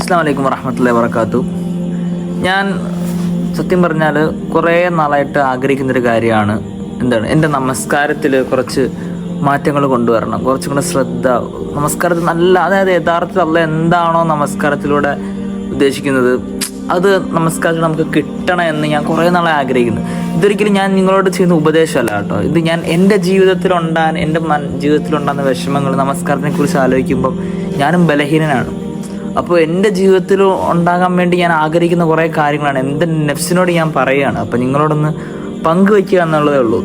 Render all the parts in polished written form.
അസ്സലാമു അലൈക്കും വറഹ്മത്തുള്ളാഹി വബറകാതുഹു. ഞാൻ സത്യം പറഞ്ഞാൽ കുറേ നാളായിട്ട് ആഗ്രഹിക്കുന്നൊരു കാര്യമാണ് എൻ്റെ നമസ്കാരത്തിൽ കുറച്ച് മാറ്റങ്ങൾ കൊണ്ടുവരണം, കുറച്ചും കൂടെ ശ്രദ്ധ നമസ്കാരത്തിൽ അതായത് യഥാർത്ഥത്തിൽ അല്ലാഹ് എന്താണോ നമസ്കാരത്തിലൂടെ ഉദ്ദേശിക്കുന്നത് അത് നമസ്കാരത്തിൽ നമുക്ക് കിട്ടണം എന്ന് ഞാൻ കുറേ നാളെ ആഗ്രഹിക്കുന്നു. ഇതൊരിക്കലും ഞാൻ നിങ്ങളോട് ചെയ്യുന്ന ഉപദേശമല്ല കേട്ടോ. ഇത് ഞാൻ എൻ്റെ ജീവിതത്തിലുണ്ടാകുന്ന വിഷമങ്ങൾ നമസ്കാരത്തിനെ കുറിച്ച് ആലോചിക്കുമ്പം ഞാനും ബലഹീനനാണ്. അപ്പോൾ എൻ്റെ ജീവിതത്തിൽ ഉണ്ടാകാൻ വേണ്ടി ഞാൻ ആഗ്രഹിക്കുന്ന കുറേ കാര്യങ്ങളാണ് എൻ്റെ നെഫ്സിനോട് ഞാൻ പറയുകയാണ്. അപ്പോൾ നിങ്ങളോടൊന്ന് പങ്കുവയ്ക്കുക എന്നുള്ളതേ ഉള്ളൂ.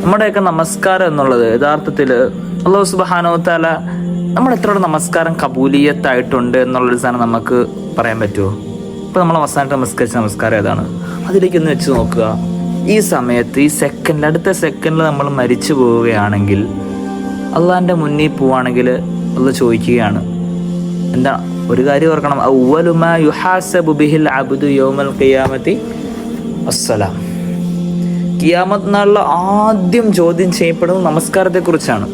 നമ്മുടെയൊക്കെ നമസ്കാരം എന്നുള്ളത് യഥാർത്ഥത്തിൽ അല്ലാഹു സുബ്ഹാനഹു വ തആല നമ്മൾ എത്രയോളം നമസ്കാരം കബൂലിയത്തായിട്ടുണ്ട് എന്നുള്ളൊരു സാധനം നമുക്ക് പറയാൻ പറ്റുമോ? ഇപ്പോൾ നമ്മൾ അവസാനത്തെ നമസ്കരിച്ച നമസ്കാരം ഏതാണ്? അതിലേക്കൊന്ന് വെച്ച് നോക്കുക. ഈ സമയത്ത് അടുത്ത സെക്കൻഡിൽ നമ്മൾ മരിച്ചു പോവുകയാണെങ്കിൽ അള്ളാഹിൻ്റെ മുന്നിൽ പോവുകയാണെങ്കിൽ അള്ളാഹ് ചോദിക്കുകയാണ്, എന്താ ഒരു കാര്യം ഓർക്കണം, അവ്വലു മാ യുഹാസബു ബിഹിൽ അബ്ദു യൗമൽ ഖിയാമത്തി അസ്സലാം. ഖിയാമത്ത് നാളിൽ ആദ്യം ചോദ്യം ചെയ്യപ്പെടുന്നത് നമസ്കാരത്തെക്കുറിച്ചാണ്.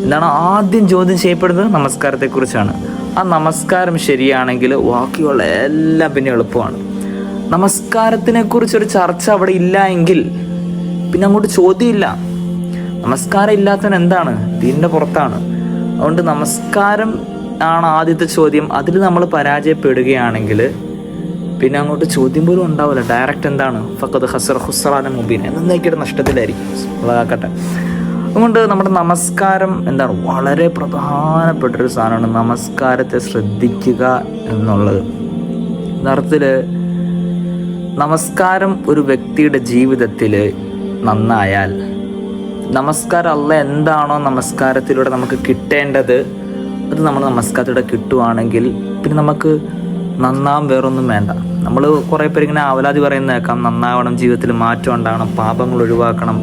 എന്താണ് ആദ്യം ചോദ്യം ചെയ്യപ്പെടുന്നത്? നമസ്കാരത്തെക്കുറിച്ചാണ്. ആ നമസ്കാരം ശരിയാണെങ്കിൽ ബാക്കിയുള്ള എല്ലാം പിന്നെ എളുപ്പമാണ്. നമസ്കാരത്തിനെ കുറിച്ചൊരു ചർച്ച അവിടെ ഇല്ല എങ്കിൽ പിന്നെ അങ്ങോട്ട് ചോദ്യമില്ല. നമസ്കാരം ഇല്ലാത്തവൻ എന്താണ്? ദീനിൻ്റെ പുറത്താണ്. അതുകൊണ്ട് നമസ്കാരം ആണ് ആദ്യത്തെ ചോദ്യം. അതിൽ നമ്മൾ പരാജയപ്പെടുകയാണെങ്കിൽ പിന്നെ അങ്ങോട്ട് ചോദ്യം പോലും ഉണ്ടാവില്ല. ഡയറക്റ്റ് എന്താണ്? ഫഖദ് ഖസറ ഖുസ്റാനൻ മുബീൻ, എന്നേക്കിടെ നഷ്ടത്തിലായിരിക്കും. ഉള്ളതാക്കട്ടെ. അതുകൊണ്ട് നമ്മുടെ നമസ്കാരം എന്താണ് വളരെ പ്രധാനപ്പെട്ടൊരു സാധനമാണ്. നമസ്കാരത്തെ ശ്രദ്ധിക്കുക എന്നുള്ളത് യഥാർത്ഥത്തിൽ നമസ്കാരം ഒരു വ്യക്തിയുടെ ജീവിതത്തിൽ നന്നായാൽ, നമസ്കാരം അല്ലാഹ് എന്താണോ നമസ്കാരത്തിലൂടെ നമുക്ക് കിട്ടേണ്ടത് അത് നമ്മൾ നമസ്കാരത്തിലൂടെ കിട്ടുവാണെങ്കിൽ പിന്നെ നമുക്ക് നന്നാവാൻ വേറൊന്നും വേണ്ട. നമ്മൾ കുറേ പേര് ഇങ്ങനെ അവലാതി പറയുന്നേക്കാം, നന്നാവണം, ജീവിതത്തിൽ മാറ്റം ഉണ്ടാകണം, പാപങ്ങൾ ഒഴിവാക്കണം,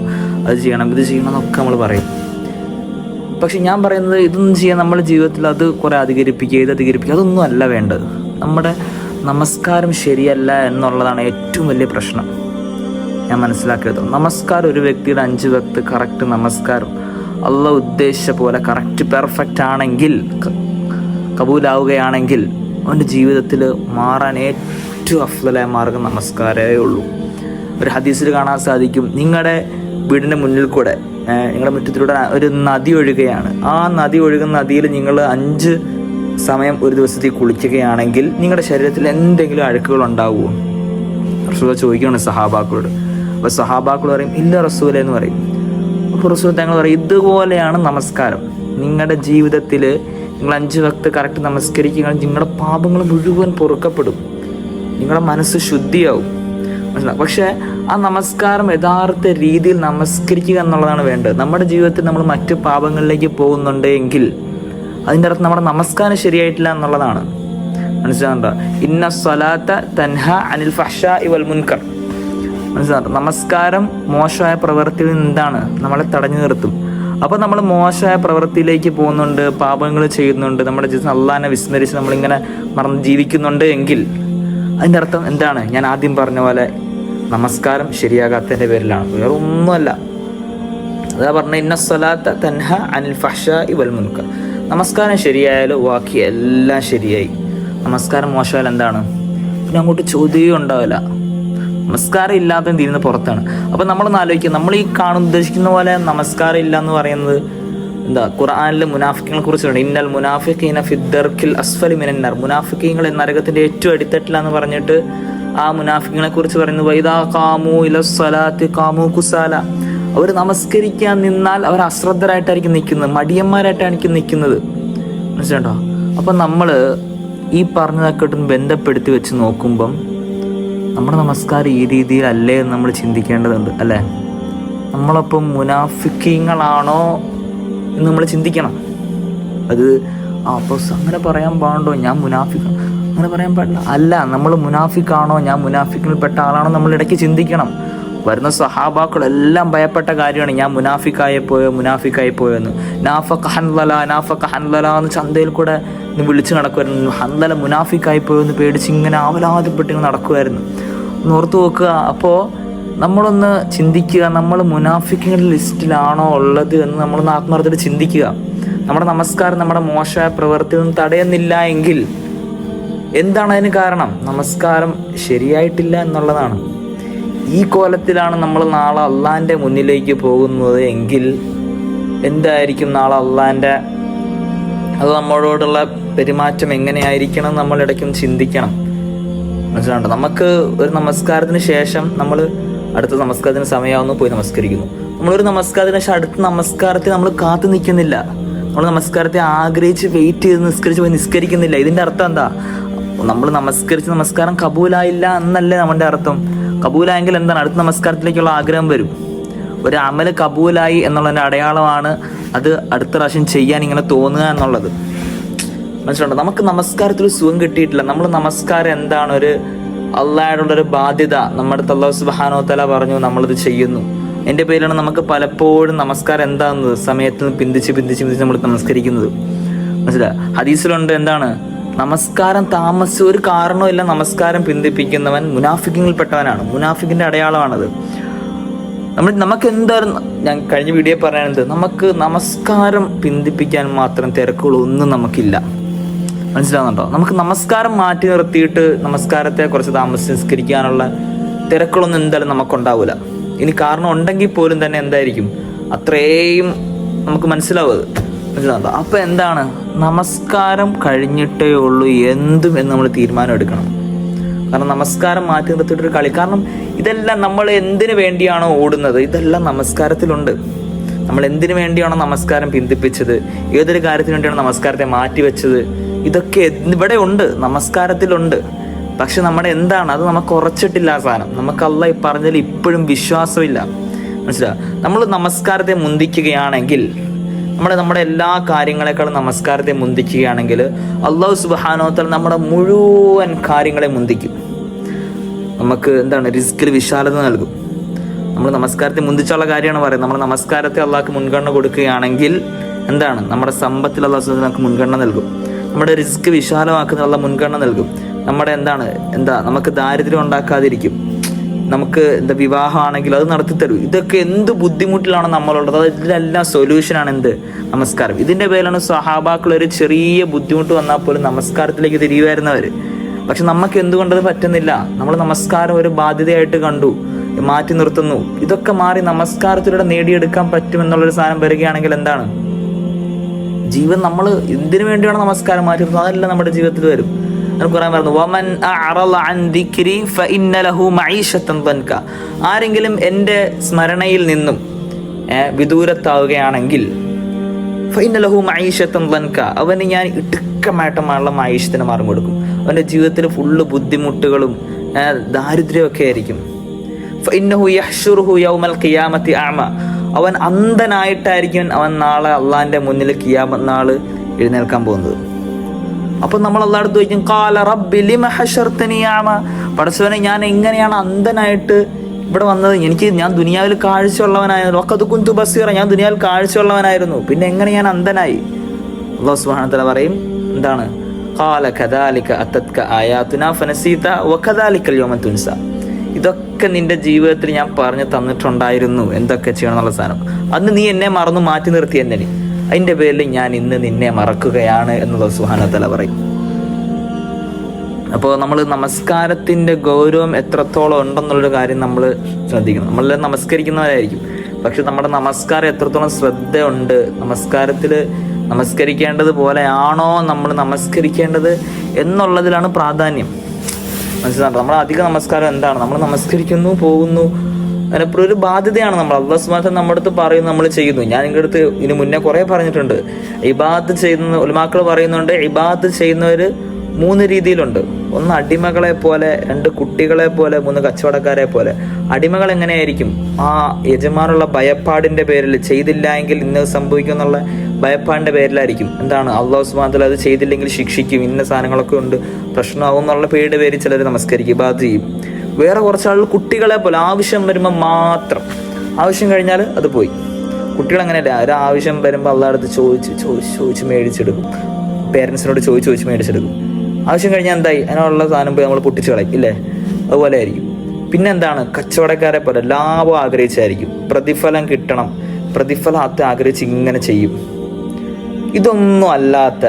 അത് ചെയ്യണം, ഇത് ചെയ്യണം എന്നൊക്കെ നമ്മൾ പറയും. പക്ഷെ ഞാൻ പറയുന്നത് ഇതൊന്നും ചെയ്യാൻ നമ്മുടെ ജീവിതത്തിൽ അത് കുറേ അധികരിപ്പിക്കുക അതൊന്നും അല്ല വേണ്ടത്. നമ്മുടെ നമസ്കാരം ശരിയല്ല എന്നുള്ളതാണ് ഏറ്റവും വലിയ പ്രശ്നം. ഞാൻ മനസ്സിലാക്കിയത് നമസ്കാരം ഒരു വ്യക്തിയുടെ 5 വക്ത് കറക്റ്റ് നമസ്കാരം അള്ളാഹ് ഉദ്ദേശിച്ച പോലെ കറക്റ്റ് പെർഫെക്റ്റ് ആണെങ്കിൽ, കബൂലാവുകയാണെങ്കിൽ അവൻ്റെ ജീവിതത്തിൽ മാറാൻ ഏറ്റവും അഫ്ളലായ മാർഗം നമസ്കാരമേ ഉള്ളൂ. ഒരു ഹദീസിൽ കാണാൻ സാധിക്കും, നിങ്ങളുടെ വീടിൻ്റെ മുന്നിൽ കൂടെ നിങ്ങളുടെ മുറ്റത്തിലൂടെ ഒരു നദി ഒഴുകുകയാണ്. ആ നദി ഒഴുകുന്ന നദിയിൽ നിങ്ങൾ 5 സമയം ഒരു ദിവസത്തിൽ കുളിക്കുകയാണെങ്കിൽ നിങ്ങളുടെ ശരീരത്തിൽ എന്തെങ്കിലും അഴുക്കുകൾ ഉണ്ടാവുമോ? റസൂൽ ചോദിക്കുകയാണ് സഹാബാക്കളോട്. അപ്പോൾ സഹാബാക്കൾ പറയും, ഇല്ല റസൂലേ എന്ന് പറയും. അപ്പോൾ റസൂൽ തങ്ങൾ പറയും, ഇതുപോലെയാണ് നമസ്കാരം. നിങ്ങളുടെ ജീവിതത്തിൽ നിങ്ങൾ 5 വക്ത് കറക്റ്റ് നമസ്കരിക്കുകയാണെങ്കിൽ നിങ്ങളുടെ പാപങ്ങൾ മുഴുവൻ പൊറുക്കപ്പെടും, നിങ്ങളുടെ മനസ്സ് ശുദ്ധിയാവും. മനസ്സിലാവും. പക്ഷേ ആ നമസ്കാരം യഥാർത്ഥ രീതിയിൽ നമസ്കരിക്കുക എന്നുള്ളതാണ് വേണ്ടത്. നമ്മുടെ ജീവിതത്തിൽ നമ്മൾ മറ്റ് പാപങ്ങളിലേക്ക് പോകുന്നുണ്ട് എങ്കിൽ അതിൻ്റെ അർത്ഥം നമ്മുടെ നമസ്കാരം ശരിയായിട്ടില്ല എന്നുള്ളതാണ്. മനസ്സിലാകുന്നുണ്ടോ? ഇന്ന സ്വലാത്ത തൻഹ അനിൽ ഫഹ്ശാഇ വൽ മുൻകർ. മനസ്സിലാകുന്നുണ്ടോ? നമസ്കാരം മോശമായ പ്രവൃത്തിയിൽ എന്താണ് നമ്മളെ തടഞ്ഞു നിർത്തും. അപ്പോൾ നമ്മൾ മോശമായ പ്രവൃത്തിയിലേക്ക് പോകുന്നുണ്ട്, പാപങ്ങൾ ചെയ്യുന്നുണ്ട്, നമ്മുടെ ജീവിതത്തിൽ അള്ളാഹിനെ വിസ്മരിച്ച് നമ്മളിങ്ങനെ മറന്ന് ജീവിക്കുന്നുണ്ട് എങ്കിൽ അതിൻ്റെ അർത്ഥം എന്താണ്? ഞാൻ ആദ്യം പറഞ്ഞ പോലെ നമസ്കാരം ശരിയാകാത്തതിൻ്റെ പേരിലാണ്, വേറെ ഒന്നുമല്ല. അതാ പറഞ്ഞ ഇന്ന സ്വലാത്ത തൻഹ അനിൽ ഫഹ്ശാഇ വൽ മുൻകർ. നമസ്കാരം ശരിയായാലും ബാക്കി എല്ലാം ശരിയായി. നമസ്കാരം മോശമായാൽ എന്താണ്? പിന്നെ അങ്ങോട്ട് ചോദ്യമേ ഉണ്ടാവില്ല. നമസ്കാരം ഇല്ലാത്ത തീരുന്ന പുറത്താണ്. അപ്പം നമ്മളൊന്ന് ആലോചിക്കുക, നമ്മൾ ഈ ഉദ്ദേശിക്കുന്ന പോലെ നമസ്കാരം ഇല്ല എന്ന് പറയുന്നത് എന്താ? ഖുർആനിൽ മുനാഫിക്കിനെ കുറിച്ചുണ്ട്, ഇന്നൽ മുനാഫിഖീന ഫിദ്ദർക്കിൽ അസ്ഫലി മിനന്നാർ. മുനാഫിക്കീങ്ങൾ നരകത്തിൻ്റെ ഏറ്റവും അടിത്തട്ടിലാന്ന് പറഞ്ഞിട്ട് ആ മുനാഫിക്കിനെ കുറിച്ച് പറയുന്നത് വൈദാ ഖാമു ഇലസ്സലാത്തി ഖാമു കുസാല. അവർ നമസ്കരിക്കാൻ നിന്നാൽ അവർ അശ്രദ്ധരായിട്ടായിരിക്കും നിൽക്കുന്നത്, മടിയന്മാരായിട്ടായിരിക്കും നിൽക്കുന്നത്. മനസ്സിലുണ്ടോ? അപ്പം നമ്മൾ ഈ പറഞ്ഞതൊക്കെ ബന്ധപ്പെടുത്തി വെച്ച് നോക്കുമ്പം നമ്മുടെ നമസ്കാരം ഈ രീതിയിലല്ലേ എന്ന് നമ്മൾ ചിന്തിക്കേണ്ടതുണ്ട്, അല്ലേ? നമ്മളപ്പം മുനാഫിക്കീങ്ങളാണോ എന്ന് നമ്മൾ ചിന്തിക്കണം. അത് അപ്പോൾ അങ്ങനെ പറയാൻ പാടുണ്ടോ, ഞാൻ മുനാഫിക്കാണ്, അങ്ങനെ പറയാൻ പാടില്ല. അല്ല, നമ്മൾ മുനാഫിക്കാണോ, ഞാൻ മുനാഫിക്കിൽപ്പെട്ട ആളാണോ നമ്മൾ ഇടയ്ക്ക് ചിന്തിക്കണം. വരുന്ന സഹാബാക്കളെല്ലാം ഭയപ്പെട്ട കാര്യമാണ്, ഞാൻ മുനാഫിക്കായി പോയോ എന്ന്. നാഫഖ ഹൻദല എന്ന് ചന്തയിൽ കൂടെ വിളിച്ച് നടക്കുമായിരുന്നു. ഹൻദല മുനാഫിക്കായി പോയോ എന്ന് പേടിച്ച് ഇങ്ങനെ ആവലാതിപ്പെട്ടിങ്ങനെ നടക്കുമായിരുന്നു. ഒന്ന് ഓർത്ത് നോക്കുക. അപ്പോൾ നമ്മളൊന്ന് ചിന്തിക്കുക, നമ്മൾ മുനാഫിക്കുകളുടെ ലിസ്റ്റിലാണോ ഉള്ളത് എന്ന് നമ്മളൊന്ന് ആത്മാർത്ഥത്തിൽ ചിന്തിക്കുക. നമ്മുടെ നമസ്കാരം നമ്മുടെ മോശമായ പ്രവൃത്തിയിൽ നിന്ന് തടയുന്നില്ല എങ്കിൽ എന്താണ് അതിന് കാരണം? നമസ്കാരം ശരിയായിട്ടില്ല എന്നുള്ളതാണ്. ഈ കോലത്തിലാണ് നമ്മൾ നാളെ അള്ളാൻ്റെ മുന്നിലേക്ക് പോകുന്നത് എങ്കിൽ എന്തായിരിക്കും നാളെ അള്ളാൻ്റെ അത് നമ്മളോടുള്ള പെരുമാറ്റം എങ്ങനെയായിരിക്കണം നമ്മൾ ഇടയ്ക്കും ചിന്തിക്കണം. മനസ്സിലാണ്ടോ? നമുക്ക് ഒരു നമസ്കാരത്തിന് ശേഷം നമ്മൾ അടുത്ത നമസ്കാരത്തിന് സമയമാവുന്നു പോയി നമസ്കരിക്കുന്നു. നമ്മളൊരു നമസ്കാരത്തിന് ശേഷം അടുത്ത നമസ്കാരത്തെ നമ്മൾ കാത്തു നിൽക്കുന്നില്ല. നമ്മൾ നമസ്കാരത്തെ ആഗ്രഹിച്ച് വെയിറ്റ് ചെയ്ത് നിസ്കരിച്ച് പോയി നിസ്കരിക്കുന്നില്ല. ഇതിൻ്റെ അർത്ഥം എന്താ? നമ്മൾ നമസ്കരിച്ച് നമസ്കാരം കബൂലായില്ല എന്നല്ലേ നമ്മുടെ അർത്ഥം. കബൂലായെങ്കിൽ എന്താണ്? അടുത്ത നമസ്കാരത്തിലേക്കുള്ള ആഗ്രഹം വരും. ഒരു അമല് കബൂലായി എന്നുള്ളതിൻ്റെ അടയാളമാണ് അത് അടുത്ത പ്രാവശ്യം ചെയ്യാൻ ഇങ്ങനെ തോന്നുക എന്നുള്ളത്. മനസ്സിലുണ്ടോ? നമുക്ക് നമസ്കാരത്തിൽ സുഖം കിട്ടിയിട്ടില്ല. നമ്മൾ നമസ്കാരം എന്താണ്? ഒരു അള്ളാഹയോടുള്ളൊരു ബാധ്യത. നമ്മുടെ അല്ലാഹു സുബ്ഹാനഹു വ തആല പറഞ്ഞു നമ്മളിത് ചെയ്യുന്നു. എൻ്റെ പേരിലാണ് നമുക്ക് പലപ്പോഴും നമസ്കാരം എന്താകുന്നത്? സമയത്ത് നിന്ന് പിന്തിച്ച് നമ്മൾ നമസ്കരിക്കുന്നത്. മനസ്സിലാ? ഹദീസിലുണ്ട് എന്താണ്? നമസ്കാരം താമസിച്ച് ഒരു കാരണവുമില്ല നമസ്കാരം പിന്തിപ്പിക്കുന്നവൻ മുനാഫിക്കിൽപ്പെട്ടവനാണ്. മുനാഫിക്കിൻ്റെ അടയാളമാണത്. നമുക്ക് എന്തായിരുന്നു, ഞാൻ കഴിഞ്ഞ വീഡിയോ പറയാനെന്ത്, നമുക്ക് നമസ്കാരം പിന്തിപ്പിക്കാൻ മാത്രം തിരക്കുകളൊന്നും നമുക്കില്ല. മനസ്സിലാവുന്നുണ്ടോ? നമുക്ക് നമസ്കാരം മാറ്റി നിർത്തിയിട്ട് നമസ്കാരത്തെ കുറച്ച് താമസിച്ച് നിസ്കരിക്കാനുള്ള തിരക്കുകളൊന്നും എന്തായാലും നമുക്കുണ്ടാവില്ല. ഇനി കാരണം ഉണ്ടെങ്കിൽ പോലും തന്നെ എന്തായിരിക്കും അത്രയും നമുക്ക് മനസ്സിലാവുന്നത്. മനസ്സിലാവുന്നുണ്ടോ? അപ്പം എന്താണ്, നമസ്കാരം കഴിഞ്ഞിട്ടേ ഉള്ളൂ എന്തും എന്ന് നമ്മൾ തീരുമാനം എടുക്കണം. കാരണം നമസ്കാരം മാറ്റി നിർത്തിയിട്ടൊരു കളി. കാരണം ഇതെല്ലാം നമ്മൾ എന്തിനു വേണ്ടിയാണോ ഓടുന്നത് ഇതെല്ലാം നമസ്കാരത്തിലുണ്ട്. നമ്മൾ എന്തിനു വേണ്ടിയാണോ നമസ്കാരം പിന്തിപ്പിച്ചത്, ഏതൊരു കാര്യത്തിന് വേണ്ടിയാണോ നമസ്കാരത്തെ മാറ്റിവെച്ചത്, ഇതൊക്കെ ഇവിടെ ഉണ്ട്, നമസ്കാരത്തിലുണ്ട്. പക്ഷെ നമ്മുടെ എന്താണ് അത് നമുക്ക് ഉറച്ചിട്ടില്ല. ആ സാധനം നമുക്ക് അല്ലാഹ് പറഞ്ഞതിൽ ഇപ്പോഴും വിശ്വാസമില്ല. മനസ്സിലാവും? നമ്മൾ നമസ്കാരത്തെ മുന്തിക്കുകയാണെങ്കിൽ, നമ്മുടെ എല്ലാ കാര്യങ്ങളെക്കാളും നമസ്കാരത്തെ മുന്തിക്കുകയാണെങ്കിൽ അല്ലാഹു സുബ്ഹാനഹു വ തആല നമ്മുടെ മുഴുവൻ കാര്യങ്ങളെ മുന്തിക്കും. നമുക്ക് എന്താണ്, റിസ്കിൽ വിശാലത നൽകും. നമ്മൾ നമസ്കാരത്തെ മുന്തിച്ചുള്ള കാര്യമാണ് പറയുന്നത്. നമ്മൾ നമസ്കാരത്തെ അള്ളാഹ്ക്ക് മുൻഗണന കൊടുക്കുകയാണെങ്കിൽ എന്താണ്, നമ്മുടെ സമ്പത്തിൽ അല്ലാഹു സുബ്ഹാനഹു വ തആല നമുക്ക് മുൻഗണന നൽകും. നമ്മുടെ റിസ്ക് വിശാലമാക്കുന്ന മുൻഗണന നൽകും. നമ്മുടെ നമുക്ക് ദാരിദ്ര്യം ഉണ്ടാക്കാതിരിക്കും. നമുക്ക് വിവാഹമാണെങ്കിൽ അത് നടത്തിത്തരും. ഇതൊക്കെ എന്ത് ബുദ്ധിമുട്ടിലാണ് നമ്മളുള്ളത്, ഇതിലെല്ലാം സൊല്യൂഷനാണ് നമസ്കാരം. ഇതിൻ്റെ പേരിലാണ് സ്വഹാബാക്കൾ ഒരു ചെറിയ ബുദ്ധിമുട്ട് വന്നാൽ പോലും നമസ്കാരത്തിലേക്ക് തിരിയുമായിരുന്നവർ. പക്ഷെ നമുക്ക് എന്തുകൊണ്ടത് പറ്റുന്നില്ല? നമ്മൾ നമസ്കാരം ഒരു ബാധ്യതയായിട്ട് കണ്ടു, മാറ്റി നിർത്തുന്നു. ഇതൊക്കെ മാറി നമസ്കാരത്തിലൂടെ നേടിയെടുക്കാൻ പറ്റുമെന്നുള്ളൊരു സാധനം വരികയാണെങ്കിൽ എന്താണ്, ജീവൻ നമ്മൾ എന്തിനു വേണ്ടിയാണ് നമസ്കാരം മാറ്റി നിർത്തുന്നത് അതെല്ലാം നമ്മുടെ ജീവിതത്തിൽ വരും. ഖുർആൻ പറഞ്ഞു, വമൻ അഅറള അൻ ദിക്രി ഫഇന്ന ലഹു മഈശത്തൻ ദൻക. ആരെങ്കിലും എൻ്റെ സ്മരണയിൽ നിന്നും വിദൂരത്താവുകയാണെങ്കിൽ ഫഇന്ന ലഹു മഈശത്തൻ ദൻക, അവന് ഞാൻ ഇടുക്കമായിട്ടുള്ള മഈശത്തിന് മാർഗം കൊടുക്കും. അവൻ്റെ ജീവിതത്തിൽ ഫുള്ള് ബുദ്ധിമുട്ടുകളും ദാരിദ്ര്യമൊക്കെ ആയിരിക്കും. ഫഇന്നഹു യഹ്ശുറുഹു യൗമൽ ഖിയാമത്തി അഅമ, അവൻ അന്ധനായിട്ടായിരിക്കും അവൻ നാളെ അള്ളാഹിൻ്റെ മുന്നിൽ ഖിയാമത്ത് നാൾ എഴുന്നേൽക്കാൻ പോകുന്നത്. അപ്പം നമ്മൾ അള്ളാഹുവിനോട് ചോദിക്കും, ഖാല റബ്ബി ലിമ ഹശർതനി അഅമ, പടച്ചവനെ ഞാൻ എങ്ങനെയാണ് അന്ധനായിട്ട് ഇവിടെ വന്നത്? ഞാൻ ദുനിയാവിൽ കാഴ്ചയുള്ളവനായിരുന്നു. വഖദ് കുന്തു ബസീറ, ഞാൻ ദുനിയാവിൽ കാഴ്ചയുള്ളവനായിരുന്നു, പിന്നെ എങ്ങനെ ഞാൻ അന്ധനായി? അല്ലാഹു സുബ്ഹാനഹു വ തആല പറയും എന്താണ്, ഖാല കദാലിക അതത്ക ആയാതുനാ ഫനസീത വകദാലികൽ യൗമ തുൻസ. ഇതൊക്കെ നിന്റെ ജീവിതത്തിൽ ഞാൻ പറഞ്ഞു തന്നിട്ടുണ്ടായിരുന്നു എന്തൊക്കെ ചെയ്യണം എന്നുള്ള സാധനം. അന്ന് നീ എന്നെ മറന്നു മാറ്റി നിർത്തി എന്നെ, അതിൻ്റെ പേരിൽ ഞാൻ ഇന്ന് നിന്നെ മറക്കുകയാണ് എന്നുള്ളത് സുബ്ഹാനഹു വ തആല പറയും. അപ്പോൾ നമ്മൾ നമസ്കാരത്തിൻ്റെ ഗൗരവം എത്രത്തോളം ഉണ്ടെന്നുള്ളൊരു കാര്യം നമ്മൾ ശ്രദ്ധിക്കണം. നമ്മളെല്ലാം നമസ്കരിക്കുന്നവരായിരിക്കും, പക്ഷെ നമ്മുടെ നമസ്കാരം എത്രത്തോളം ശ്രദ്ധയുണ്ട്, നമസ്കാരത്തിൽ നമസ്കരിക്കേണ്ടത് പോലെയാണോ നമ്മൾ നമസ്കരിക്കേണ്ടത് എന്നുള്ളതിലാണ് പ്രാധാന്യം. മനസ്സിലാക്കണം? നമ്മൾ അധിക നമസ്കാരം എന്താണ്, നമ്മൾ നമസ്കരിക്കുന്നു പോകുന്നു, അതിനെപ്പോഴും ഒരു ബാധ്യതയാണ്. നമ്മൾ അല്ലാഹു സുബ്ഹാനഹു വ തആല നമ്മുടെ അടുത്ത് പറയുന്നു, നമ്മൾ ചെയ്യുന്നു. ഞാൻ നിങ്ങളുടെ അടുത്ത് ഇതിന് മുന്നേ കുറേ പറഞ്ഞിട്ടുണ്ട്, ഇബാദത്ത് ചെയ്യുന്ന ഉലമാക്കൾ പറയുന്നുണ്ട്, ഇബാദത്ത് ചെയ്യുന്നവർ 3 രീതിയിലുണ്ട്. ഒന്ന് അടിമകളെ പോലെ, 2 കുട്ടികളെ പോലെ, 3 കച്ചവടക്കാരെ പോലെ. അടിമകൾ എങ്ങനെയായിരിക്കും? ആ യജമാനുള്ള ഭയപ്പാടിൻ്റെ പേരിൽ, ചെയ്തില്ല എങ്കിൽ ഇന്ന് സംഭവിക്കും എന്നുള്ള ഭയപ്പാടിൻ്റെ പേരിലായിരിക്കും. എന്താണ്, അല്ലാഹു സുബ്ഹാനഹു വ തആല അത് ചെയ്തില്ലെങ്കിൽ ശിക്ഷിക്കും, ഇന്ന സാധനങ്ങളൊക്കെ ഉണ്ട്, പ്രശ്നമാകും എന്നുള്ള പേരുടെ പേരിൽ ചിലർ നമസ്കരിക്കും, ഇബാദത്ത് ചെയ്യും. വേറെ കുറച്ച് ആളുകൾ കുട്ടികളെ പോലെ, ആവശ്യം വരുമ്പോൾ മാത്രം, ആവശ്യം കഴിഞ്ഞാൽ അത് പോയി. കുട്ടികളങ്ങനെയല്ല, ഒരു ആവശ്യം വരുമ്പോൾ അള്ളാഹുടെ അടുത്ത് ചോദിച്ച് മേടിച്ചെടുക്കും, പേരൻസിനോട് ചോദിച്ച് മേടിച്ചെടുക്കും. ആവശ്യം കഴിഞ്ഞാൽ എന്തായി, അതിനുള്ള സാധനം പോയി നമ്മൾ പൊട്ടിച്ച് കളയും, ഇല്ലേ? അതുപോലെ ആയിരിക്കും. പിന്നെ എന്താണ്, കച്ചവടക്കാരെ പോലെ ലാഭം ആഗ്രഹിച്ചായിരിക്കും, പ്രതിഫലം കിട്ടണം, പ്രതിഫലത്തെ ആഗ്രഹിച്ച് ഇങ്ങനെ ചെയ്യും. ഇതൊന്നും അല്ലാത്ത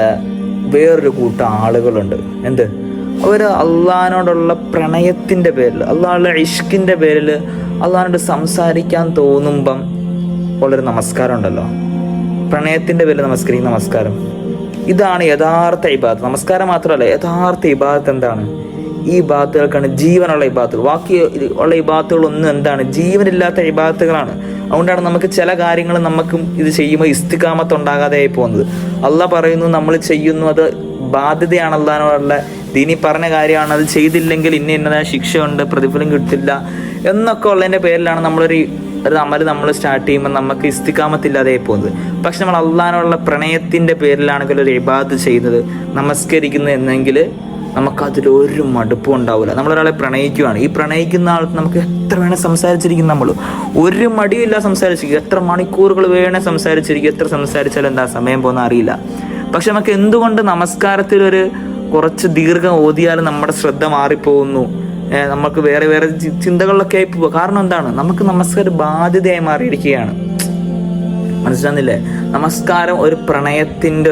വേറൊരു കൂട്ടം ആളുകളുണ്ട്. അവർ അള്ളാഹിനോടുള്ള പ്രണയത്തിൻ്റെ പേരിൽ, അള്ളാഹുള്ള ഇഷ്കിൻ്റെ പേരിൽ അള്ളാഹിനോട് സംസാരിക്കാൻ തോന്നുമ്പം ഉള്ളൊരു നമസ്കാരം ഉണ്ടല്ലോ, പ്രണയത്തിൻ്റെ പേരിൽ നമസ്കരിക്കുന്ന നമസ്കാരം, ഇതാണ് യഥാർത്ഥ ഇബാദത്ത്. നമസ്കാരം മാത്രമല്ല, യഥാർത്ഥ ഇബാദത്ത് എന്താണ്? ഈ ഇബാദത്തുകൾക്കാണ് ജീവനുള്ള ഇബാദത്തുകൾ. ബാക്കി ഉള്ള ഇബാദത്തുകളൊന്നും എന്താണ്? ജീവനില്ലാത്ത ഇബാദത്തുകളാണ്. അതുകൊണ്ടാണ് നമുക്ക് ചില കാര്യങ്ങൾ നമുക്കും ഇത് ചെയ്യുമ്പോൾ ഇസ്തിഖാമത്ത് ഉണ്ടാകാതെ ആയി പോകുന്നത്. അള്ളാഹ് പറയുന്നു, നമ്മൾ ചെയ്യുന്നു, അത് ബാധ്യതയാണ് അള്ളാഹിനോടുള്ള, ദീനി പറഞ്ഞ കാര്യമാണ്, അത് ചെയ്തില്ലെങ്കിൽ ഇന്നതായ ശിക്ഷയുണ്ട്, പ്രതിഫലം കിട്ടില്ല എന്നൊക്കെ ഉള്ളതിൻ്റെ പേരിലാണ് നമ്മളൊരു അമൽ നമ്മൾ സ്റ്റാർട്ട് ചെയ്യുമ്പോൾ നമുക്ക് ഇസ്തിഖാമത്തില്ലാതെ ആയി പോകുന്നത്. പക്ഷെ നമ്മൾ അള്ളാഹിനോടുള്ള പ്രണയത്തിൻ്റെ പേരിലാണെങ്കിൽ ഒരു ഇബാദത്ത് ചെയ്യുന്നത്, നമസ്കരിക്കുന്നത് എന്നെങ്കിൽ നമുക്കതിലൊരു മടുപ്പും ഉണ്ടാവില്ല. നമ്മളൊരാളെ പ്രണയിക്കുകയാണ്, ഈ പ്രണയിക്കുന്ന ആൾക്ക് നമുക്ക് എത്ര വേണേൽ സംസാരിച്ചിരിക്കും, നമ്മൾ ഒരു മടിയില്ല സംസാരിച്ചിരിക്കും, എത്ര മണിക്കൂറുകൾ വേണേൽ സംസാരിച്ചിരിക്കും, എത്ര സംസാരിച്ചാലും എന്താ സമയം പോകുന്ന അറിയില്ല. പക്ഷെ നമുക്ക് എന്തുകൊണ്ട് നമസ്കാരത്തിലൊരു കുറച്ച് ദീർഘം ഓതിയാലും നമ്മുടെ ശ്രദ്ധ മാറിപ്പോകുന്നു, നമുക്ക് വേറെ വേറെ ചിന്തകളിലൊക്കെ ആയി പോവുക? കാരണം എന്താണ്? നമുക്ക് നമസ്കാരം ബാധ്യതയായി മാറിയിരിക്കുകയാണ്. മനസ്സിലാകുന്നില്ലേ? നമസ്കാരം ഒരു പ്രണയത്തിൻ്റെ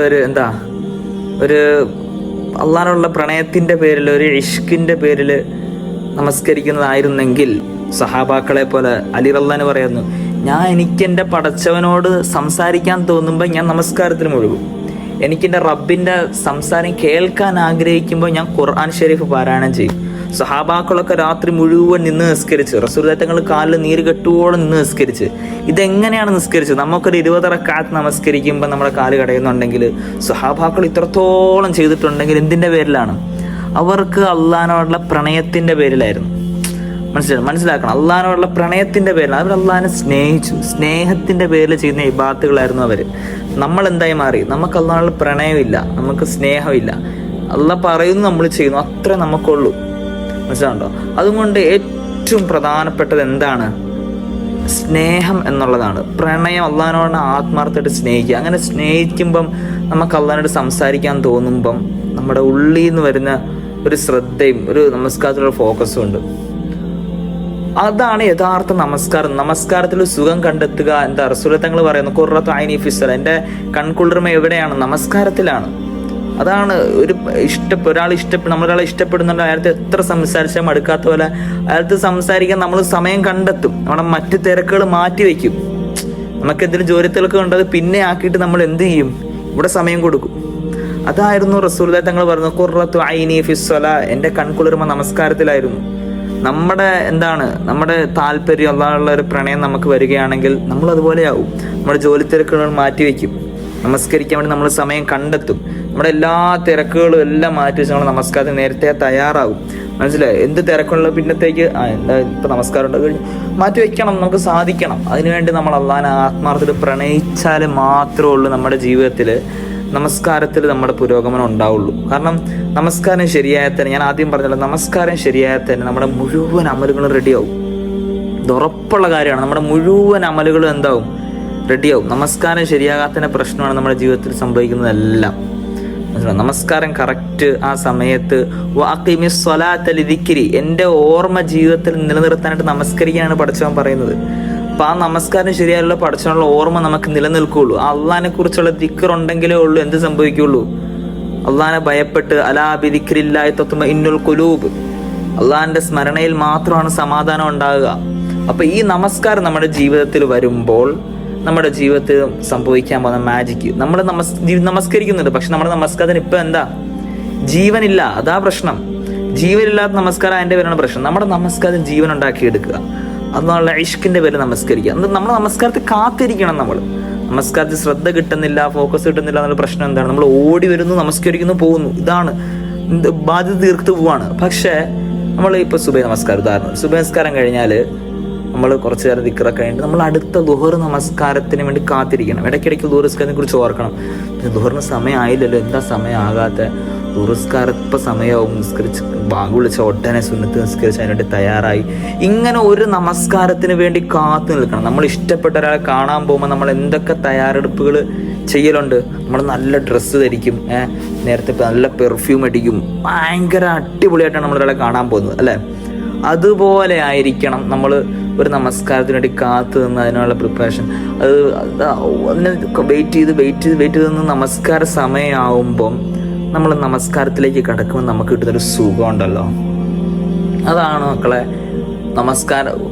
ഒരു അള്ളാഹിനുള്ള പ്രണയത്തിൻ്റെ പേരിൽ, ഒരു ഇഷ്കിൻ്റെ പേരിൽ നമസ്കരിക്കുന്നതായിരുന്നെങ്കിൽ സഹാബാക്കളെ പോലെ അലി റളിയല്ലാഹു അൻഹു പറയുന്നു, എനിക്കെൻ്റെ പടച്ചവനോട് സംസാരിക്കാൻ തോന്നുമ്പോൾ ഞാൻ നമസ്കാരത്തിൽ മുഴുകും. എനിക്കെൻ്റെ റബ്ബിൻ്റെ സംസാരം കേൾക്കാൻ ആഗ്രഹിക്കുമ്പോൾ ഞാൻ ഖുർആൻ ഷരീഫ് പാരായണം ചെയ്യും. സഹാബാക്കളൊക്കെ രാത്രി മുഴുവൻ നിന്ന് നിസ്കരിച്ച്, റസൂലുള്ളാഹി തങ്ങൾ കാലിൽ നീര് കെട്ടുവോളം നിന്ന് നിസ്കരിച്ച്. ഇതെങ്ങനെയാണ് നിസ്കരിച്ചത്? നമുക്കൊരു 20 റക്അത്ത് നമസ്കരിക്കുമ്പോൾ നമ്മുടെ കാല് കടയുന്നുണ്ടെങ്കിൽ സഹാബാക്കൾ ഇത്രത്തോളം ചെയ്തിട്ടുണ്ടെങ്കിൽ എന്തിൻ്റെ പേരിലാണ്? അവർക്ക് അള്ളാഹിനോടുള്ള പ്രണയത്തിൻ്റെ പേരിലായിരുന്നു. മനസ്സിലാക്കണം, അള്ളാഹിനോടുള്ള പ്രണയത്തിൻ്റെ പേരിലാണ്. അവർ അള്ളാഹിനെ സ്നേഹിച്ചു, സ്നേഹത്തിൻ്റെ പേരിൽ ചെയ്യുന്ന ഇബാദത്തുകളായിരുന്നു അവർ. നമ്മൾ എന്തായി മാറി? നമുക്ക് അള്ളാഹിനോടുള്ള പ്രണയമില്ല, നമുക്ക് സ്നേഹമില്ല. അള്ളാഹ് പറയുന്നു, നമ്മൾ ചെയ്യുന്നു, അത്രേ നമുക്കുള്ളൂ. മനസ്സിലാണ്ടോ? അതുകൊണ്ട് ഏറ്റവും പ്രധാനപ്പെട്ടത് എന്താണ്? സ്നേഹം എന്നുള്ളതാണ്. പ്രണയം, അള്ളാഹിനോട് ആത്മാർത്ഥമായിട്ട് സ്നേഹിക്കുക. അങ്ങനെ സ്നേഹിക്കുമ്പം നമുക്ക് അള്ളാഹിനോട് സംസാരിക്കാൻ തോന്നുമ്പം നമ്മുടെ ഉള്ളിൽ നിന്ന് വരുന്ന ഒരു ശ്രദ്ധയും ഒരു നമസ്കാരത്തിലുള്ള ഫോക്കസും ഉണ്ട്. അതാണ് യഥാർത്ഥ നമസ്കാരം. നമസ്കാരത്തിൽ സുഖം കണ്ടെത്തുക. റസൂലുള്ളാഹി തങ്ങൾ പറയുന്നു, ഖുർറത്തു ഐനി ഫിസ്സല, എൻ്റെ കൺകുളിർമ എവിടെയാണ്? നമസ്കാരത്തിലാണ്. അതാണ് ഒരാൾ നമ്മളൊരാളെ ഇഷ്ടപ്പെടുന്നുണ്ട്, അയാൾക്ക് എത്ര സംസാരിച്ചാൽ മടുക്കാത്ത പോലെ അയാൾക്ക് സംസാരിക്കാൻ നമ്മൾ സമയം കണ്ടെത്തും. നമ്മുടെ മറ്റ് തിരക്കുകൾ മാറ്റി വയ്ക്കും. നമുക്ക് എന്തെങ്കിലും ജോലിത്തിലൊക്കെ ഉണ്ടത് പിന്നെ ആക്കിയിട്ട് നമ്മൾ എന്ത് ചെയ്യും? ഇവിടെ സമയം കൊടുക്കും. അതായിരുന്നു റസൂലുള്ളാഹി തങ്ങൾ പറഞ്ഞു, ഖുർറത്തു ഐനി ഫിസ്സല, എൻ്റെ കൺകുളിർമ നമസ്കാരത്തിലായിരുന്നു. നമ്മുടെ താല്പര്യം, അല്ലാഹുള്ള ഒരു പ്രണയം നമുക്ക് വരികയാണെങ്കിൽ നമ്മൾ അതുപോലെയാവും. നമ്മുടെ ജോലി തിരക്കുകൾ മാറ്റിവെക്കും, നമസ്കരിക്കാൻ വേണ്ടി നമ്മൾ സമയം കണ്ടെത്തും. നമ്മുടെ എല്ലാ തിരക്കുകളും എല്ലാം മാറ്റി വെച്ച് നമ്മൾ നമസ്കാരത്തിന് നേരത്തെ തയ്യാറാകും. മനസ്സിലായി? എന്ത് തിരക്കുള്ള പിന്നത്തേക്ക് ഇപ്പം നമസ്കാരം ഉണ്ട് കഴിഞ്ഞ് മാറ്റി വയ്ക്കണം, നമുക്ക് സാധിക്കണം. അതിനുവേണ്ടി നമ്മൾ അള്ളാഹിനെ ആത്മാർത്ഥത്തിൽ പ്രണയിച്ചാൽ മാത്രമേ ഉള്ളൂ നമ്മുടെ ജീവിതത്തിൽ നമസ്കാരത്തിൽ നമ്മുടെ പുരോഗമനം ഉണ്ടാവുള്ളൂ. കാരണം നമസ്കാരം ശരിയായാൽ തന്നെ, ഞാൻ ആദ്യം പറഞ്ഞല്ലോ, നമസ്കാരം ശരിയായാൽ തന്നെ നമ്മുടെ മുഴുവൻ അമലുകളും റെഡിയാവും. ഇത് ഉറപ്പുള്ള കാര്യമാണ്. നമ്മുടെ മുഴുവൻ അമലുകളും എന്താവും? റെഡിയാവും. നമസ്കാരം ശരിയാകാത്തതിൻ്റെ പ്രശ്നമാണ് നമ്മുടെ ജീവിതത്തിൽ സംഭവിക്കുന്നതെല്ലാം. നമസ്കാരം കറക്റ്റ് ആ സമയത്ത്, വഅഖിമിസ് സ്വലാത്ത ലിദിക്രി, എൻ്റെ ഓർമ്മ ജീവിതത്തിൽ നിലനിർത്താനായിട്ട് നമസ്കരിക്കാനാണ് പടച്ചവൻ പറയുന്നത്. അപ്പം ആ നമസ്കാരം ശരിയായുള്ള പടച്ചവനുള്ള ഓർമ്മ നമുക്ക് നിലനിൽക്കുകയുള്ളൂ. ആ അള്ളാഹിനെ കുറിച്ചുള്ള ദിക്ർ ഉണ്ടെങ്കിലേ ഉള്ളൂ എന്ത് സംഭവിക്കുകയുള്ളൂ? അള്ളാഹിനെ ഭയപ്പെട്ട്, അലാ ബിദിക്രില്ലാഹി തത്മഇന്നുൽ ഖുലൂബ്, അള്ളാഹിൻ്റെ സ്മരണയിൽ മാത്രമാണ് സമാധാനം ഉണ്ടാകുക. അപ്പം ഈ നമസ്കാരം നമ്മുടെ ജീവിതത്തിൽ വരുമ്പോൾ നമ്മുടെ ജീവിതത്തിൽ സംഭവിക്കാൻ പോകുന്ന മാജിക്ക്, നമ്മൾ നമസ്കരിക്കുന്നുണ്ട്, പക്ഷെ നമ്മുടെ നമസ്കാരത്തിന് ഇപ്പം എന്താ? ജീവനില്ല. അതാ പ്രശ്നം. ജീവനില്ലാത്ത നമസ്കാരം അതിൻ്റെ പേരാണ് പ്രശ്നം. നമ്മുടെ നമസ്കാരം ജീവൻ ഉണ്ടാക്കിയെടുക്കുക, അതെന്നുള്ള ഇഷ്കിൻ്റെ പേര് നമസ്കരിക്കുക. നമ്മൾ നമസ്കാരത്തിൽ കാത്തിരിക്കണം. നമ്മൾ നമസ്കാരത്തിൽ ശ്രദ്ധ കിട്ടുന്നില്ല, ഫോക്കസ് കിട്ടുന്നില്ല എന്നുള്ള പ്രശ്നം എന്താണ്? നമ്മൾ ഓടി വരുന്നു, നമസ്കരിക്കുന്നു, പോകുന്നു, ഇതാണ് ബാധ്യത തീർത്ത് പോവാണ്. പക്ഷേ നമ്മൾ ഇപ്പോൾ സുബഹി നമസ്കാരം, ഉദാഹരണം സുബഹി നമസ്കാരം കഴിഞ്ഞാൽ നമ്മൾ കുറച്ച് നേരം ദിക്റൊക്കെ കഴിഞ്ഞിട്ട് നമ്മൾ അടുത്ത ദുഹർ നമസ്കാരത്തിന് വേണ്ടി കാത്തിരിക്കണം. ഇടയ്ക്കിടയ്ക്ക് ദുഹർ നിസ്കാരത്തിനെ കുറിച്ച് ഓർക്കണം. ദുഹറിന് സമയം ആയില്ലല്ലോ, എന്താ സമയം ആകാത്ത? ദുഹർ നിസ്കാരം ഇപ്പം സമയമാവും, നിസ്കരിച്ച് ബാങ്ക് വിളിച്ച ഒട്ടനെ സുന്നത്ത് നിസ്കരിച്ച് അതിനുവേണ്ടി തയ്യാറായി. ഇങ്ങനെ ഒരു നമസ്കാരത്തിന് വേണ്ടി കാത്തു നിൽക്കണം. നമ്മൾ ഇഷ്ടപ്പെട്ട ഒരാളെ കാണാൻ പോകുമ്പോൾ നമ്മൾ എന്തൊക്കെ തയ്യാറെടുപ്പുകൾ ചെയ്യലുണ്ട്? നമ്മൾ നല്ല ഡ്രസ്സ് ധരിക്കും, നേരത്തെ നല്ല പെർഫ്യൂം അടിക്കും, ഭയങ്കര അടിപൊളിയായിട്ടാണ് നമ്മളൊരാളെ കാണാൻ പോകുന്നത്, അല്ലേ? അതുപോലെ ആയിരിക്കണം നമ്മൾ ഒരു നമസ്കാരത്തിന് വേണ്ടി കാത്തു നിന്ന് അതിനുള്ള പ്രിപ്പറേഷൻ. അതിനെ വെയിറ്റ് ചെയ്ത് നിന്ന് നമസ്കാര സമയമാവുമ്പം നമ്മൾ നമസ്കാരത്തിലേക്ക് കടക്കുമ്പോൾ നമുക്ക് കിട്ടുന്നൊരു സുഖമുണ്ടല്ലോ, അതാണ് മക്കളെ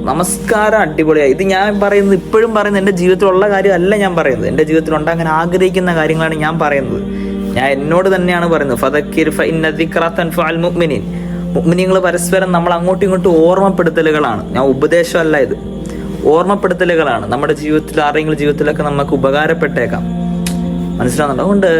നമസ്കാരം അടിപൊളിയായി. ഇത് ഞാൻ പറയുന്നത്, ഇപ്പോഴും പറയുന്നത് എൻ്റെ ജീവിതത്തിലുള്ള കാര്യമല്ല ഞാൻ പറയുന്നത്, എൻ്റെ ജീവിതത്തിൽ ഉണ്ടാകാൻ ആഗ്രഹിക്കുന്ന കാര്യങ്ങളാണ് ഞാൻ പറയുന്നത്. ഞാൻ എന്നോട് തന്നെയാണ് പറയുന്നത്. ഫദക്കിർ ഫഇന്ന ദിക്റ തൻഫഉൽ മുഅ്മിനീൻ. മുഅ്മിനീങ്ങൾ പരസ്പരം നമ്മൾ അങ്ങോട്ടും ഇങ്ങോട്ടും ഓർമ്മപ്പെടുത്തലുകളാണ്. ഞാൻ ഉപദേശമല്ല, ഇത് ഓർമ്മപ്പെടുത്തലുകളാണ്. നമ്മുടെ ജീവിതത്തിൽ ആരെങ്കിലും ജീവിതത്തിലൊക്കെ നമുക്ക് ഉപകാരപ്പെട്ടേക്കാം, മനസ്സിലാവുന്നുണ്ട്. അതുകൊണ്ട്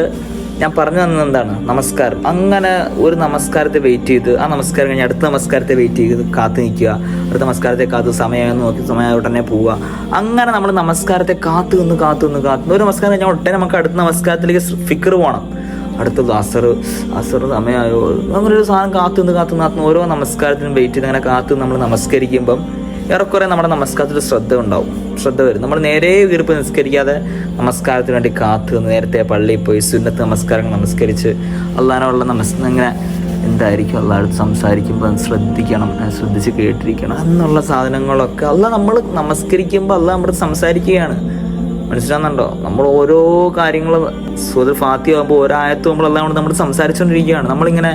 ഞാൻ പറഞ്ഞു തന്നത് എന്താണ്, നമസ്കാരം. അങ്ങനെ ഒരു നമസ്കാരത്തെ വെയിറ്റ് ചെയ്ത് ആ നമസ്കാരം കഴിഞ്ഞ് അടുത്ത നമസ്കാരത്തെ വെയിറ്റ് ചെയ്ത് കാത്തു നിൽക്കുക, അടുത്ത നമസ്കാരത്തെ കാത്ത് സമയം നോക്കി സമയം ഉടനെ പോവുക. അങ്ങനെ നമ്മൾ നമസ്കാരത്തെ കാത്തു നിന്ന് ഒരു നമസ്കാരം കഴിഞ്ഞാൽ ഉടനെ നമുക്ക് അടുത്ത നമസ്കാരത്തിലേക്ക് ഫിക്കർ പോകണം. അടുത്തത് അസർ സമയമായോ, അങ്ങനെ ഒരു സാധനം കാത്തു നിന്ന് ഓരോ നമസ്കാരത്തിനും വെയിറ്റ് ചെയ്ത് അങ്ങനെ കാത്തു നമ്മൾ നമസ്കരിക്കുമ്പം ഏറെക്കുറെ നമ്മുടെ നമസ്കാരത്തിൽ ശ്രദ്ധ വരും. നമ്മൾ നേരെ വീർപ്പ് നിസ്കരിക്കാതെ നമസ്കാരത്തിന് വേണ്ടി കാത്തു നിന്ന് നേരത്തെ പള്ളിയിൽ പോയി സുന്നത്ത് നമസ്കാരങ്ങൾ നമസ്കരിച്ച് അള്ളാഹുള്ള ഇങ്ങനെ എന്തായിരിക്കും അള്ളാഹുടെ സംസാരിക്കുമ്പോൾ ശ്രദ്ധിച്ച് കേട്ടിരിക്കണം എന്നുള്ള സാധനങ്ങളൊക്കെ നമ്മൾ നമസ്കരിക്കുമ്പോൾ അള്ളാഹ് നമ്മുടെ സംസാരിക്കുകയാണ്, മനസ്സിലാകുന്നുണ്ടോ? നമ്മൾ ഓരോ കാര്യങ്ങളും സൂറത്തുൽ ഫാത്തിഹ ആകുമ്പോൾ ഓരോ ആയത്തും നമ്മൾ സംസാരിച്ചുകൊണ്ടിരിക്കുകയാണ്. നമ്മളിങ്ങനെ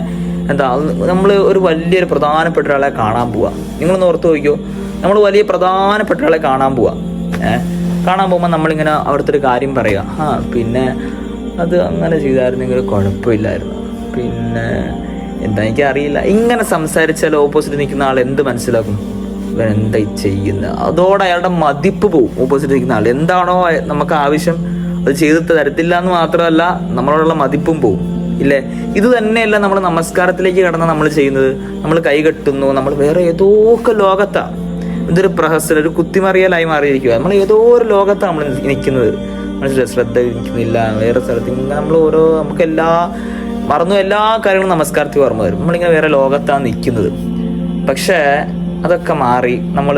നമ്മൾ ഒരു വലിയൊരു പ്രധാനപ്പെട്ട ഒരാളെ കാണാൻ പോവുക. നിങ്ങളൊന്ന് ഓർത്ത് നോക്കിയോ, നമ്മൾ വലിയ പ്രധാനപ്പെട്ട ഒരാളെ കാണാൻ പോകുമ്പോൾ നമ്മളിങ്ങനെ അവിടുത്തെ ഒരു കാര്യം പറയുക, പിന്നെ അത് അങ്ങനെ ചെയ്തായിരുന്നെങ്കിൽ കുഴപ്പമില്ലായിരുന്നു, പിന്നെ എന്താ എനിക്കറിയില്ല, ഇങ്ങനെ സംസാരിച്ചാൽ ഓപ്പോസിറ്റ് നിൽക്കുന്ന ആൾ എന്ത് മനസ്സിലാക്കും? ഇവൻ എന്താ ചെയ്യുന്നത്? അതോടെ അയാളുടെ മതിപ്പ് പോവും. ഓപ്പോസിറ്റ് നിൽക്കുന്ന ആൾ എന്താണോ നമുക്ക് ആവശ്യം അത് ചെയ്ത് തരത്തില്ല എന്ന് മാത്രമല്ല നമ്മളോടുള്ള മതിപ്പും പോവും, ഇല്ലേ? ഇത് തന്നെയല്ല നമ്മൾ നമസ്കാരത്തിലേക്ക് കടന്ന നമ്മൾ ചെയ്യുന്നത്. നമ്മൾ കൈകെട്ടുന്നു, നമ്മൾ വേറെ ഏതോ ലോകത്താണ്, ഇതൊരു പ്രഹസനം, ഒരു കുത്തിമറിയലായി മാറിയിരിക്കുക. നമ്മൾ ഏതോ ഒരു ലോകത്താണ് നമ്മൾ നിൽക്കുന്നത്, മനസ്സിലായി? ശ്രദ്ധ ഇരിക്കുന്നില്ല, വേറെ സ്ഥലത്ത് ഇങ്ങനെ നമ്മൾ നമുക്ക് മറന്നു എല്ലാ കാര്യങ്ങളും നമസ്കാരത്തിൽ ഓർമ്മ വരും. നമ്മളിങ്ങനെ വേറെ ലോകത്താണ് നിൽക്കുന്നത്. പക്ഷേ അതൊക്കെ മാറി നമ്മൾ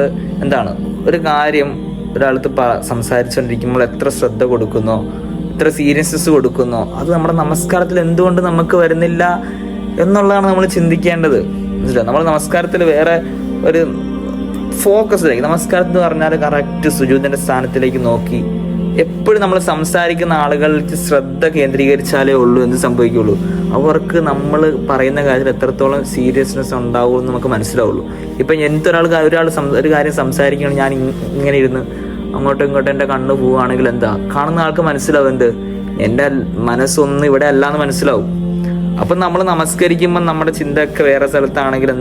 ഒരു കാര്യം ഒരാളത്ത് സംസാരിച്ചുകൊണ്ടിരിക്കുമ്പോൾ എത്ര ശ്രദ്ധ കൊടുക്കുന്നോ, എത്ര സീരിയസ്നെസ് കൊടുക്കുന്നോ, അത് നമ്മുടെ നമസ്കാരത്തിൽ എന്തുകൊണ്ട് നമുക്ക് വരുന്നില്ല എന്നുള്ളതാണ് നമ്മൾ ചിന്തിക്കേണ്ടത്, മനസ്സിലായി? നമ്മൾ നമസ്കാരത്തിൽ വേറെ ഒരു ഫോക്കസിലേക്ക്, നമസ്കാരത്തിൽ എന്ന് പറഞ്ഞാൽ കറക്റ്റ് സുജൂദിന്റെ സ്ഥാനത്തിലേക്ക് നോക്കി എപ്പോഴും നമ്മൾ സംസാരിക്കുന്ന ആളുകൾക്ക് ശ്രദ്ധ കേന്ദ്രീകരിച്ചാലേ ഉള്ളൂ എന്ത് സംഭവിക്കുള്ളൂ, അവർക്ക് നമ്മൾ പറയുന്ന കാര്യത്തിൽ എത്രത്തോളം സീരിയസ്നെസ് ഉണ്ടാവും എന്ന് നമുക്ക് മനസ്സിലാവുള്ളൂ. ഇപ്പം ഒരാൾ ഒരു കാര്യം സംസാരിക്കുകയാണ്, ഞാൻ ഇങ്ങനെ ഇരുന്ന് അങ്ങോട്ടും ഇങ്ങോട്ടും എൻ്റെ കണ്ണ് പോവുകയാണെങ്കിൽ കാണുന്ന ആൾക്ക് മനസ്സിലാവും എൻ്റെ മനസ്സൊന്നും ഇവിടെ അല്ല എന്ന് മനസ്സിലാവും. അപ്പം നമ്മൾ നമസ്കരിക്കുമ്പോൾ നമ്മുടെ ചിന്തയൊക്കെ വേറെ സ്ഥലത്താണെങ്കിൽ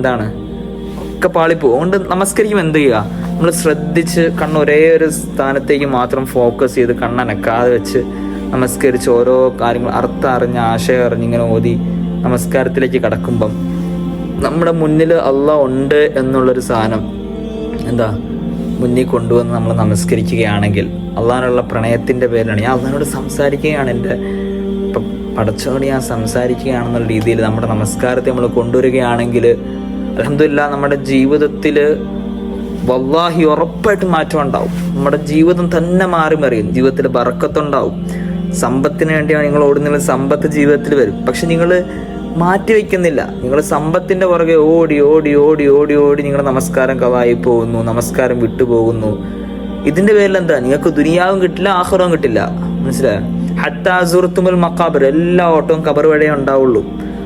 ഒക്കെ പാളിപ്പോവും. അതുകൊണ്ട് നമസ്കരിക്കുമ്പോൾ എന്ത് ചെയ്യുക, നമ്മൾ ശ്രദ്ധിച്ച് കണ്ണ് ഒരേ ഒരു സ്ഥാനത്തേക്ക് മാത്രം ഫോക്കസ് ചെയ്ത് കണ്ണനക്കാതെ വെച്ച് നമസ്കരിച്ച് ഓരോ കാര്യങ്ങൾ അർത്ഥം അറിഞ്ഞ് ആശയം അറിഞ്ഞ് ഇങ്ങനെ ഓതി നമസ്കാരത്തിലേക്ക് കടക്കുമ്പം നമ്മുടെ മുന്നിൽ അള്ളാഹ് ഉണ്ട് എന്നുള്ളൊരു സാധനം മുന്നിൽ കൊണ്ടുവന്ന് നമ്മൾ നമസ്കരിക്കുകയാണെങ്കിൽ അള്ളാഹിനുള്ള പ്രണയത്തിൻ്റെ പേരിലാണ് ഞാൻ അള്ളാഹിനോട് സംസാരിക്കുകയാണ്, എൻ്റെ ഇപ്പം പടച്ചോട് ഞാൻ സംസാരിക്കുകയാണെന്നുള്ള രീതിയിൽ നമ്മുടെ നമസ്കാരത്തെ നമ്മൾ കൊണ്ടുവരികയാണെങ്കിൽ അൽഹംദുലില്ലാ നമ്മുടെ ജീവിതത്തിൽ വല്ലാഹി ഉറപ്പായിട്ട് മാറ്റം ഉണ്ടാവും. നമ്മുടെ ജീവിതം തന്നെ മാറി മറിയും, ജീവിതത്തിൽ ബറക്കത്തുണ്ടാവും. സമ്പത്തിന് വേണ്ടിയാണ് നിങ്ങൾ ഓടുന്നത്, സമ്പത്ത് ജീവിതത്തിൽ വരും. പക്ഷെ നിങ്ങൾ മാറ്റി വയ്ക്കുന്നില്ല, നിങ്ങൾ സമ്പത്തിൻ്റെ പുറകെ ഓടി ഓടി ഓടി ഓടി ഓടി നിങ്ങളുടെ നമസ്കാരം കവായി പോകുന്നു, നമസ്കാരം വിട്ടുപോകുന്നു. ഇതിൻ്റെ പേരിൽ നിങ്ങൾക്ക് ദുനിയാവും കിട്ടില്ല, ആഖിറവും കിട്ടില്ല, മനസ്സിലായോ? ഹത്താ സുറത്തുൽ മഖാബിർ, എല്ലാ ഓട്ടവും ഖബർ വഴിയേ ഉണ്ടാവുള്ളൂ,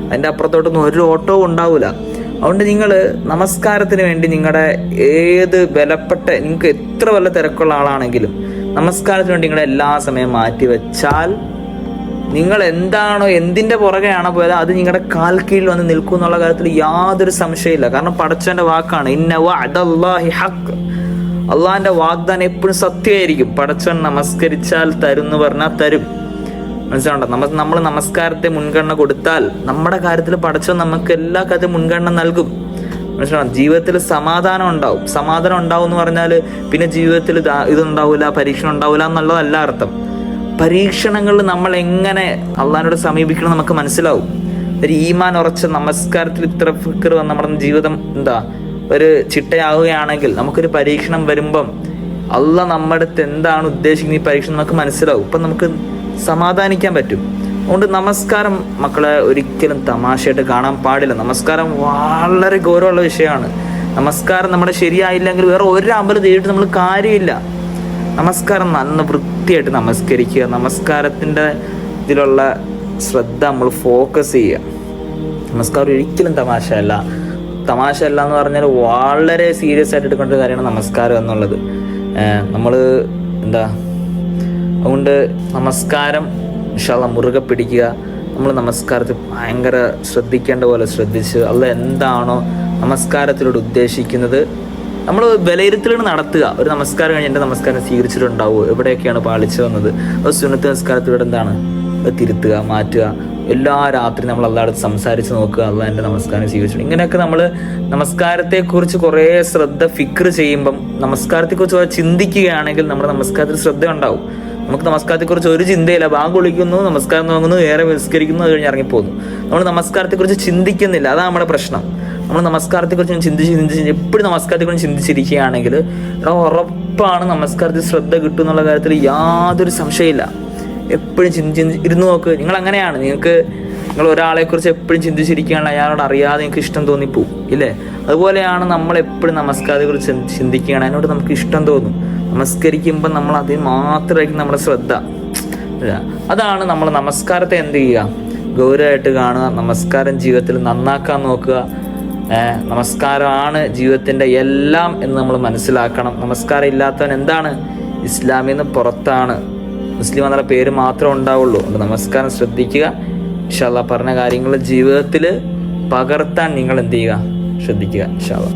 അതിൻ്റെ അപ്പുറത്തോട്ടൊന്നും ഒരു ഓട്ടവും ഉണ്ടാവില്ല. അതുകൊണ്ട് നിങ്ങൾ നമസ്കാരത്തിന് വേണ്ടി നിങ്ങളുടെ ഏത് വിലപ്പെട്ട, നിങ്ങൾക്ക് എത്ര വല്ല തിരക്കുള്ള ആളാണെങ്കിലും നമസ്കാരത്തിന് വേണ്ടി നിങ്ങളെ എല്ലാ സമയം മാറ്റി വെച്ചാൽ നിങ്ങൾ എന്തിൻ്റെ പുറകെയാണോ പോയത് അത് നിങ്ങളുടെ കാൽ കീഴിൽ വന്ന് നിൽക്കും എന്നുള്ള കാര്യത്തിൽ യാതൊരു സംശയമില്ല. കാരണം പടച്ചവൻ്റെ വാക്കാണ്, ഇന്ന വഅദല്ലാഹി ഹഖ്, അള്ളാഹിൻ്റെ വാഗ്ദാനം എപ്പോഴും സത്യമായിരിക്കും. പടച്ചവൻ നമസ്കരിച്ചാൽ തരും എന്ന് പറഞ്ഞാൽ തരും, മനസ്സിലാവണ്ട? നമ്മൾ നമസ്കാരത്തെ മുൻഗണന കൊടുത്താൽ നമ്മുടെ കാര്യത്തിൽ പടച്ചവൻ നമുക്ക് എല്ലാ കാര്യത്തിലും മുൻഗണന നൽകും, മനസ്സിലാവണം? ജീവിതത്തിൽ സമാധാനം ഉണ്ടാവും. സമാധാനം ഉണ്ടാവും എന്ന് പറഞ്ഞാൽ പിന്നെ ജീവിതത്തിൽ ഇതുണ്ടാവില്ല, പരീക്ഷണം ഉണ്ടാവില്ല എന്നുള്ളതല്ല അർത്ഥം. പരീക്ഷണങ്ങളിൽ നമ്മൾ എങ്ങനെ അള്ളാഹിനോട് സമീപിക്കണം നമുക്ക് മനസ്സിലാവും. ഒരു ഈമാൻ ഉറച്ച നമസ്കാരത്തിൽ ഇത്ര ഫിക്ർ വന്ന് നമ്മുടെ ജീവിതം ഒരു ചിട്ടയാവുകയാണെങ്കിൽ നമുക്കൊരു പരീക്ഷണം വരുമ്പം അള്ളാഹ് നമ്മുടെ അടുത്ത് എന്താണ് ഉദ്ദേശിക്കുന്നത് ഈ പരീക്ഷണം നമുക്ക് മനസ്സിലാവും. ഇപ്പം നമുക്ക് സമാധാനിക്കാൻ പറ്റും. അതുകൊണ്ട് നമസ്കാരം മക്കളെ ഒരിക്കലും തമാശയായിട്ട് കാണാൻ പാടില്ല. നമസ്കാരം വളരെ ഗൗരവമുള്ള വിഷയമാണ്. നമസ്കാരം നമ്മുടെ ശരിയായില്ലെങ്കിൽ വേറെ ഒരു അമ്പലം ചെയ്തിട്ട് നമ്മൾ കാര്യമില്ല. നമസ്കാരം നല്ല വൃത്തിയായിട്ട് നമസ്കരിക്കുക. നമസ്കാരത്തിൻ്റെ ഇതിലുള്ള ശ്രദ്ധ നമ്മൾ ഫോക്കസ് ചെയ്യുക. നമസ്കാരം ഒരിക്കലും തമാശയല്ല എന്ന് പറഞ്ഞാൽ വളരെ സീരിയസ് ആയിട്ട് എടുക്കേണ്ട ഒരു കാര്യമാണ് നമസ്കാരം എന്നുള്ളത്. നമ്മൾ അതുകൊണ്ട് നമസ്കാരം ഇൻഷാ അല്ലാഹ് മുറുകെ പിടിക്കുക. നമ്മൾ നമസ്കാരത്തിൽ ഭയങ്കര ശ്രദ്ധിക്കേണ്ട പോലെ ശ്രദ്ധിച്ച് അല്ലാഹ് എന്താണോ നമസ്കാരത്തിലൂടെ ഉദ്ദേശിക്കുന്നത് നമ്മൾ വിലയിരുത്തലുകൾ നടത്തുക. ഒരു നമസ്കാരം കഴിഞ്ഞ് എൻ്റെ നമസ്കാരം സ്വീകരിച്ചിട്ടുണ്ടാവുമോ, എവിടെയൊക്കെയാണ് പാളിച്ചു വന്നത്, അത് സുന്നത്ത് നമസ്കാരത്തിലൂടെ എന്താണ് തിരുത്തുക, മാറ്റുക. എല്ലാ രാത്രി നമ്മൾ അല്ലാഹുവോട് സംസാരിച്ച് നോക്കുക, അല്ലാഹ് എൻ്റെ നമസ്കാരം സ്വീകരിച്ചു. ഇങ്ങനെയൊക്കെ നമ്മൾ നമസ്കാരത്തെക്കുറിച്ച് കുറേ ശ്രദ്ധ ഫിക്ർ ചെയ്യുമ്പം, നമസ്കാരത്തെക്കുറിച്ച് ചിന്തിക്കുകയാണെങ്കിൽ നമ്മുടെ നമസ്കാരത്തിൽ ശ്രദ്ധ ഉണ്ടാവും. നമുക്ക് നമസ്കാരത്തെക്കുറിച്ച് ഒരു ചിന്തയില്ല. ബാങ്ക് വിളിക്കുന്നു, നമസ്കാരം തുടങ്ങുന്നു, ഏറെ നിസ്കരിക്കുന്നു, അത് കഴിഞ്ഞ് ഇറങ്ങിപ്പോകുന്നു. നമ്മൾ നമസ്കാരത്തെക്കുറിച്ച് ചിന്തിക്കുന്നില്ല. അതാണ് നമ്മുടെ പ്രശ്നം. നമ്മൾ നമസ്കാരത്തെക്കുറിച്ച് ചിന്തിച്ച് എപ്പോഴും നമസ്കാരത്തെക്കുറിച്ച് ചിന്തിച്ചിരിക്കുകയാണെങ്കിൽ ഉറപ്പാണ് നമസ്കാരത്തിൽ ശ്രദ്ധ കിട്ടും എന്നുള്ള കാര്യത്തിൽ യാതൊരു സംശയമില്ല. എപ്പോഴും ഇരുന്ന് നോക്ക്. നിങ്ങൾ അങ്ങനെയാണ്, നിങ്ങൾ ഒരാളെക്കുറിച്ച് എപ്പോഴും ചിന്തിച്ചിരിക്കുകയാണെങ്കിൽ അയാളോട് അറിയാതെ നിങ്ങൾക്ക് ഇഷ്ടം തോന്നിപ്പോവും, ഇല്ലേ? അതുപോലെയാണ് നമ്മൾ എപ്പോഴും നമസ്കാരത്തെക്കുറിച്ച് ചിന്തിക്കുകയാണ്, അതിനോട് നമുക്ക് ഇഷ്ടം തോന്നും. നമസ്കരിക്കുമ്പോൾ നമ്മൾ അതിൽ മാത്രമായിരിക്കും നമ്മുടെ ശ്രദ്ധ. അതാണ് നമ്മൾ നമസ്കാരത്തെ എന്ത് ചെയ്യുക, ഗൗരവമായിട്ട് കാണുക. നമസ്കാരം ജീവിതത്തിൽ നന്നാക്കാൻ നോക്കുക. നമസ്കാരമാണ് ജീവിതത്തിൻ്റെ എല്ലാം എന്ന് നമ്മൾ മനസ്സിലാക്കണം. നമസ്കാരം ഇല്ലാത്തവൻ എന്താണ്, ഇസ്ലാമിൽ നിന്ന് പുറത്താണ്, മുസ്ലിം എന്നുള്ള പേര് മാത്രമേ ഉണ്ടാവുള്ളൂ. അതുകൊണ്ട് നമസ്കാരം ശ്രദ്ധിക്കുക. ഇൻഷാ അല്ലാഹ് പറഞ്ഞ കാര്യങ്ങൾ ജീവിതത്തിൽ പകർത്താൻ നിങ്ങൾ എന്ത് ചെയ്യുക, ശ്രദ്ധിക്കുക ഇൻഷാ അല്ലാഹ്.